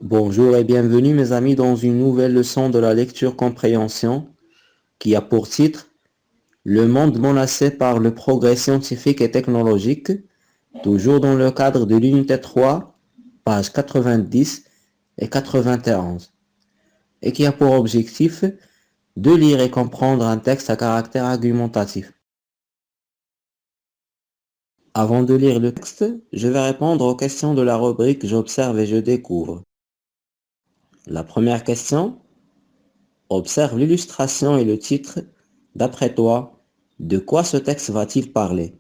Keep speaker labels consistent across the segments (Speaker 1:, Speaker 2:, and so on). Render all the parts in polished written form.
Speaker 1: Bonjour et bienvenue mes amis dans une nouvelle leçon de la lecture compréhension qui a pour titre Le monde menacé par le progrès scientifique et technologique, toujours dans le cadre de l'unité 3, pages 90 et 91, et qui a pour objectif de lire et comprendre un texte à caractère argumentatif. Avant de lire le texte, je vais répondre aux questions de la rubrique J'observe et je découvre. La première question: observe l'illustration et le titre. D'après toi, de quoi ce texte va-t-il parler?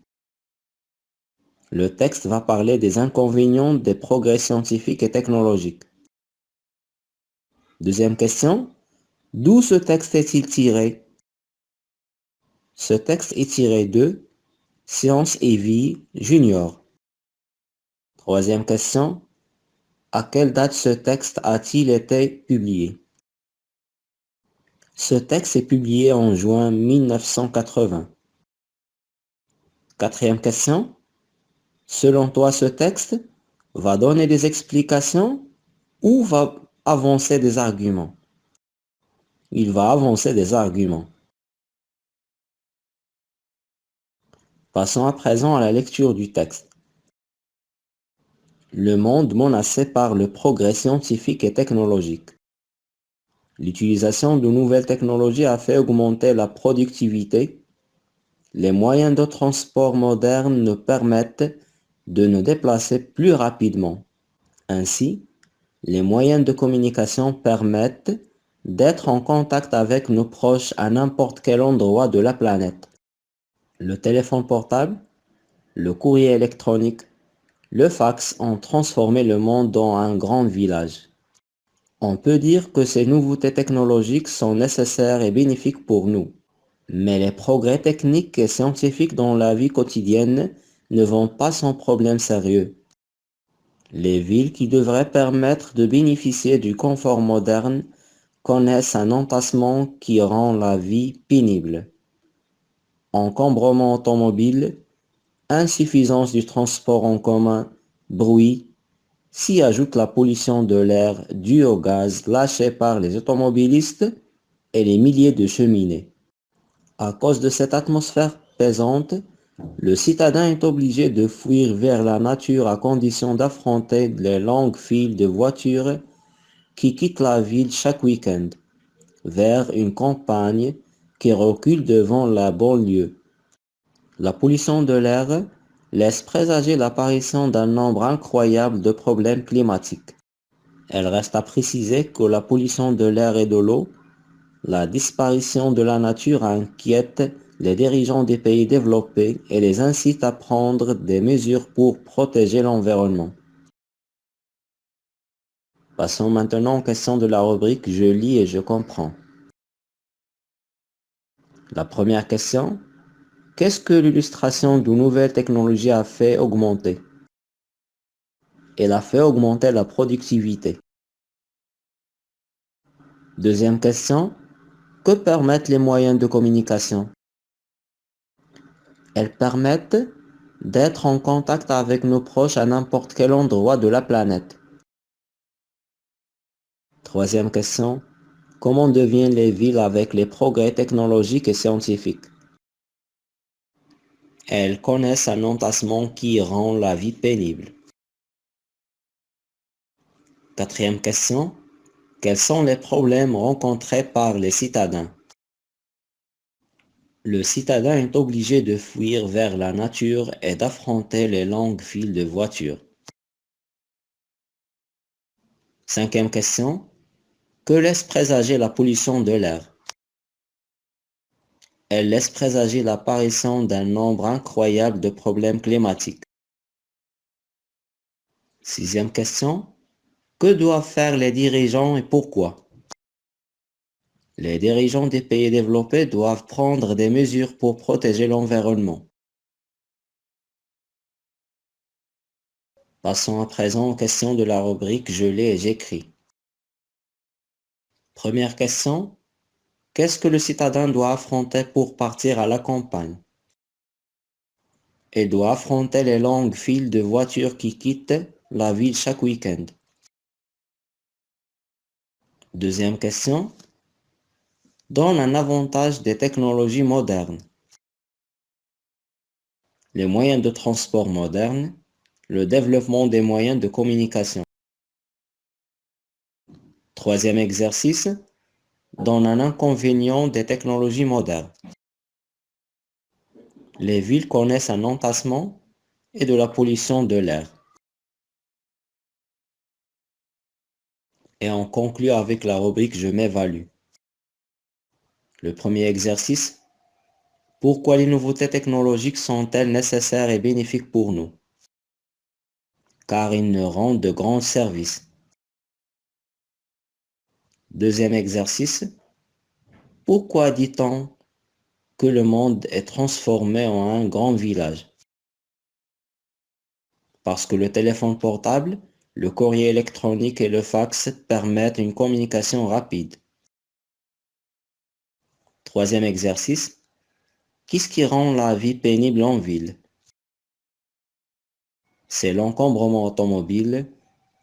Speaker 1: Le texte va parler des inconvénients des progrès scientifiques et technologiques. Deuxième question, d'où ce texte est-il tiré? Ce texte est tiré de Science et Vie Junior. Troisième question, à quelle date ce texte a-t-il été publié? Ce texte est publié en juin 1980. Quatrième question, selon toi, ce texte va donner des explications ou va avancer des arguments? Il va avancer des arguments. Passons à présent à la lecture du texte. Le monde menacé par le progrès scientifique et technologique. L'utilisation de nouvelles technologies a fait augmenter la productivité. Les moyens de transport modernes nous permettent de nous déplacer plus rapidement. Ainsi, les moyens de communication permettent d'être en contact avec nos proches à n'importe quel endroit de la planète. Le téléphone portable, le courrier électronique, le fax ont transformé le monde en un grand village. On peut dire que ces nouveautés technologiques sont nécessaires et bénéfiques pour nous. Mais les progrès techniques et scientifiques dans la vie quotidienne ne vont pas sans problème sérieux. Les villes qui devraient permettre de bénéficier du confort moderne connaissent un entassement qui rend la vie pénible. Encombrement automobile, insuffisance du transport en commun, bruit, s'y ajoute la pollution de l'air due au gaz lâché par les automobilistes et les milliers de cheminées. À cause de cette atmosphère pesante, le citadin est obligé de fuir vers la nature à condition d'affronter les longues files de voitures qui quittent la ville chaque week-end, vers une campagne qui recule devant la banlieue. La pollution de l'air laisse présager l'apparition d'un nombre incroyable de problèmes climatiques. Elle reste à préciser que la pollution de l'air et de l'eau, la disparition de la nature inquiète les dirigeants des pays développés et les incite à prendre des mesures pour protéger l'environnement. Passons maintenant aux questions de la rubrique Je lis et je comprends. La première question: qu'est-ce que l'illustration de nouvelles technologies a fait augmenter? Elle a fait augmenter la productivité. Deuxième question: que permettent les moyens de communication? Elles permettent d'être en contact avec nos proches à n'importe quel endroit de la planète. Troisième question: comment deviennent les villes avec les progrès technologiques et scientifiques? Elles connaissent un entassement qui rend la vie pénible. Quatrième question: quels sont les problèmes rencontrés par les citadins? Le citadin est obligé de fuir vers la nature et d'affronter les longues files de voitures. Cinquième question: que laisse présager la pollution de l'air? Elle laisse présager l'apparition d'un nombre incroyable de problèmes climatiques. Sixième question: que doivent faire les dirigeants et pourquoi? Les dirigeants des pays développés doivent prendre des mesures pour protéger l'environnement. Passons à présent aux questions de la rubrique Je lis et j'écris. Première question: qu'est-ce que le citadin doit affronter pour partir à la campagne? Il doit affronter les longues files de voitures qui quittent la ville chaque week-end. Deuxième question. Donne un avantage des technologies modernes. Les moyens de transport modernes, le développement des moyens de communication. Troisième exercice. Donne un inconvénient des technologies modernes. Les villes connaissent un entassement et de la pollution de l'air. Et on conclut avec la rubrique Je m'évalue. Le premier exercice. Pourquoi les nouveautés technologiques sont-elles nécessaires et bénéfiques pour nous? Car ils nous rendent de grands services. Deuxième exercice. Pourquoi dit-on que le monde est transformé en un grand village? Parce que le téléphone portable, le courrier électronique et le fax permettent une communication rapide. Troisième exercice. Qu'est-ce qui rend la vie pénible en ville? C'est l'encombrement automobile,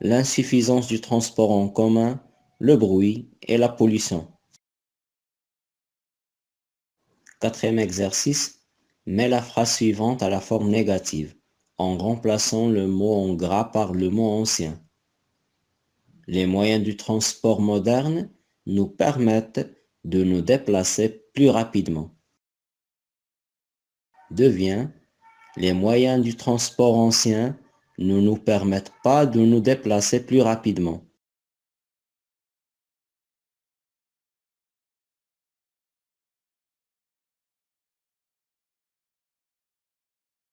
Speaker 1: l'insuffisance du transport en commun, le bruit et la pollution. Quatrième exercice. Mets la phrase suivante à la forme négative, en remplaçant le mot en gras par le mot ancien. Les moyens du transport moderne nous permettent de nous déplacer plus rapidement. Devient, les moyens du transport anciens ne nous permettent pas de nous déplacer plus rapidement.